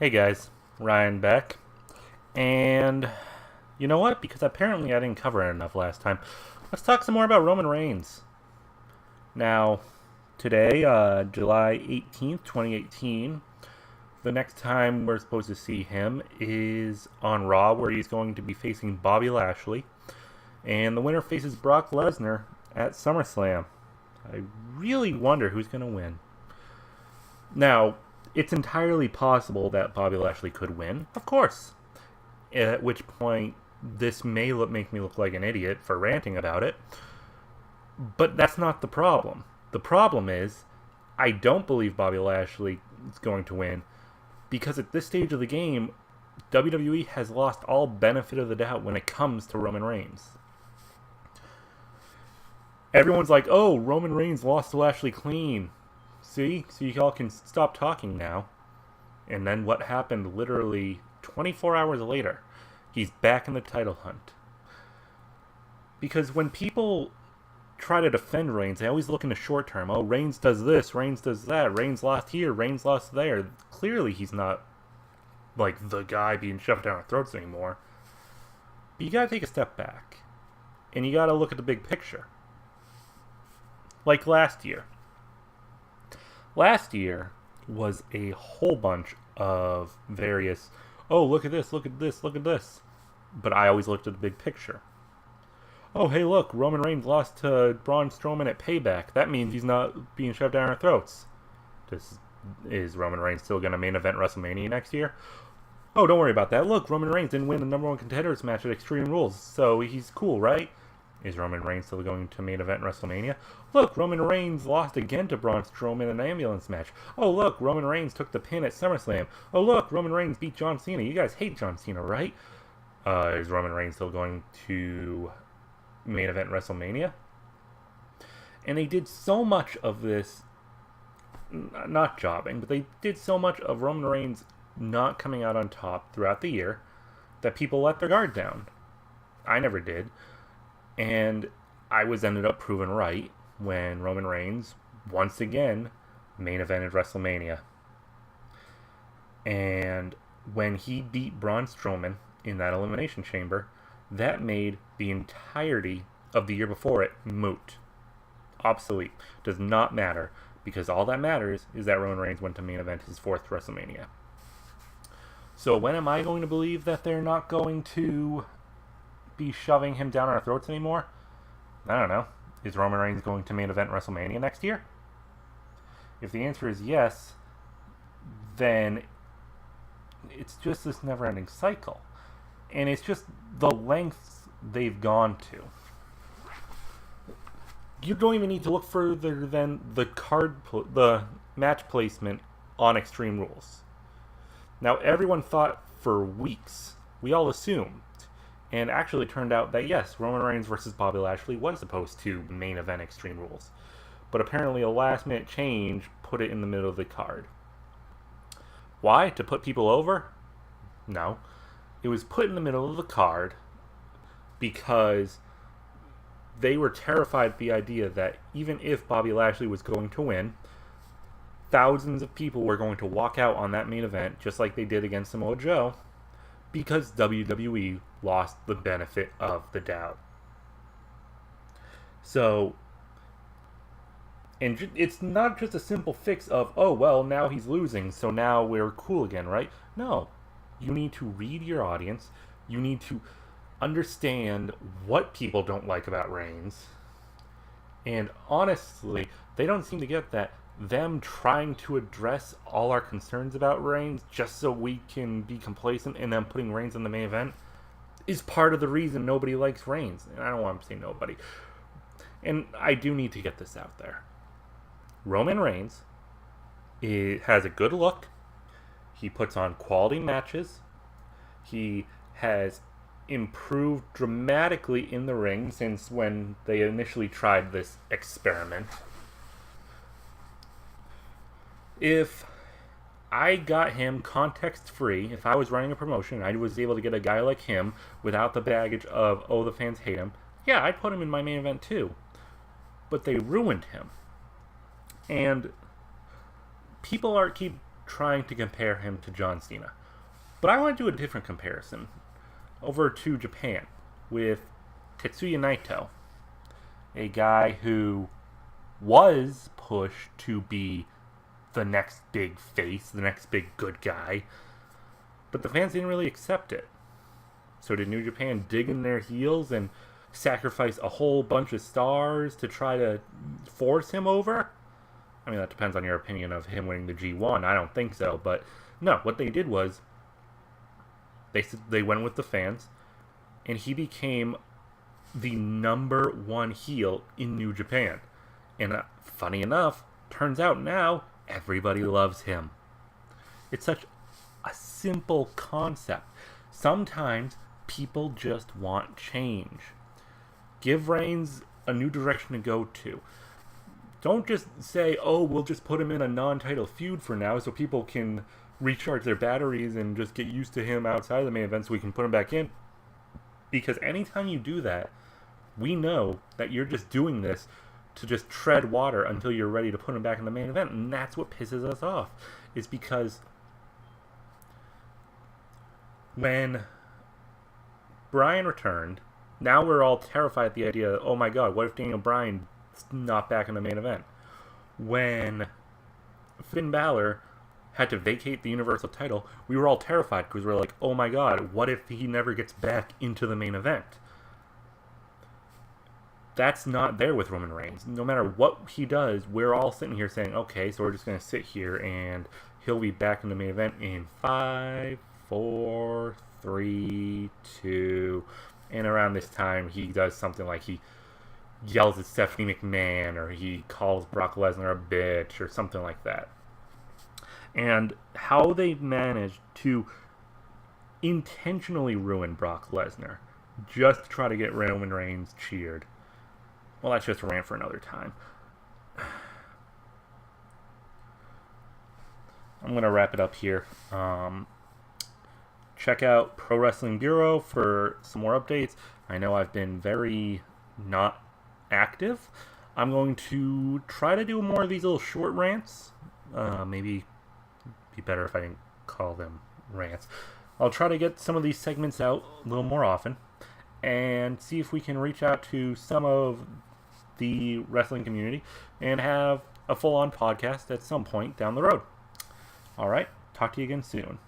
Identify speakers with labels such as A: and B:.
A: Hey guys, Ryan back. And you know what? Because apparently I didn't cover it enough last time, let's talk some more about Roman Reigns. Now, today, July 18th, 2018, the next time we're supposed to see him is on Raw, where he's going to be facing Bobby Lashley. And the winner faces Brock Lesnar at SummerSlam. I really wonder who's going to win. Now, it's entirely possible that Bobby Lashley could win, of course. At which point, this may make me look like an idiot for ranting about it. But that's not the problem. The problem is, I don't believe Bobby Lashley is going to win, because at this stage of the game, WWE has lost all benefit of the doubt when it comes to Roman Reigns. Everyone's like, oh, Roman Reigns lost to Lashley clean. See? So you all can stop talking now. And then what happened literally 24 hours later? He's back in the title hunt. Because when people try to defend Reigns, they always look in the short term. Oh, Reigns does this, Reigns does that, Reigns lost here, Reigns lost there. Clearly he's not like the guy being shoved down our throats anymore. But you gotta take a step back. And you gotta look at the big picture. Like last year. Last year was a whole bunch of various, oh, look at this, look at this, look at this. But I always looked at the big picture. Oh, hey, look, Roman Reigns lost to Braun Strowman at Payback. That means he's not being shoved down our throats. Is Roman Reigns still going to main event WrestleMania next year? Oh, don't worry about that. Look, Roman Reigns didn't win the number one contenders match at Extreme Rules, so he's cool, right? Is Roman Reigns still going to main event WrestleMania? Look, Roman Reigns lost again to Braun Strowman in an ambulance match. Oh, look, Roman Reigns took the pin at SummerSlam. Oh, look, Roman Reigns beat John Cena. You guys hate John Cena, right? Is Roman Reigns still going to main event WrestleMania? And they did so much of this, not jobbing, but they did so much of Roman Reigns not coming out on top throughout the year that people let their guard down. I never did. And I was ended up proven right when Roman Reigns, once again, main evented WrestleMania. And when he beat Braun Strowman in that Elimination Chamber, that made the entirety of the year before it moot. Obsolete. Does not matter, because all that matters is that Roman Reigns went to main event his fourth WrestleMania. So when am I going to believe that they're not going to be shoving him down our throats anymore? I don't know. Is Roman Reigns going to main event WrestleMania next year? If the answer is yes, then it's just this never-ending cycle. And it's just the lengths they've gone to. You don't even need to look further than the match placement on Extreme Rules. Now, everyone thought for weeks, we all assumed, and actually turned out that yes, Roman Reigns versus Bobby Lashley was supposed to main event Extreme Rules. But apparently a last minute change put it in the middle of the card. Why? To put people over? No. It was put in the middle of the card because they were terrified at the idea that even if Bobby Lashley was going to win, thousands of people were going to walk out on that main event just like they did against Samoa Joe, because WWE lost the benefit of the doubt. So, and it's not just a simple fix of, oh, well, now he's losing, so now we're cool again, right? No. You need to read your audience. You need to understand what people don't like about Reigns. And honestly, they don't seem to get that. Them trying to address all our concerns about Reigns just so we can be complacent and then putting Reigns in the main event is part of the reason nobody likes Reigns. And I don't want to say nobody. And I do need to get this out there. Roman Reigns has a good look. He puts on quality matches. He has improved dramatically in the ring since when they initially tried this experiment. If I got him context-free, if I was running a promotion and I was able to get a guy like him without the baggage of, oh, the fans hate him, yeah, I'd put him in my main event too. But they ruined him. And people keep trying to compare him to John Cena. But I want to do a different comparison over to Japan with Tetsuya Naito, a guy who was pushed to be the next big face, the next big good guy, but the fans didn't really accept it. So did New Japan dig in their heels and sacrifice a whole bunch of stars to try to force him over? I mean, that depends on your opinion of him winning the G1. I don't think so, but no, what they did was they went with the fans, and he became the number one heel in New Japan. And funny enough, turns out now everybody loves him. It's such a simple concept. Sometimes people just want change. Give Reigns a new direction to go to. Don't just say, oh, we'll just put him in a non-title feud for now so people can recharge their batteries and just get used to him outside of the main event so we can put him back in. Because anytime you do that, we know that you're just doing this to just tread water until you're ready to put him back in the main event. And that's what pisses us off. Is because when Bryan returned, now we're all terrified at the idea, oh my god, what if Daniel Bryan's not back in the main event? When Finn Balor had to vacate the Universal title, we were all terrified because we were like, oh my god, what if he never gets back into the main event? That's not there with Roman Reigns. No matter what he does, we're all sitting here saying, okay, so we're just going to sit here and he'll be back in the main event in 5, 4, 3, 2, and around this time he does something like he yells at Stephanie McMahon, or he calls Brock Lesnar a bitch, or something like that. And how they managed to intentionally ruin Brock Lesnar just to try to get Roman Reigns cheered. Well, that's just a rant for another time. I'm going to wrap it up here. Check out Pro Wrestling Bureau for some more updates. I know I've been very not active. I'm going to try to do more of these little short rants. Maybe be better if I didn't call them rants. I'll try to get some of these segments out a little more often and see if we can reach out to some of the wrestling community and have a full-on podcast at some point down the road. All right, talk to you again soon.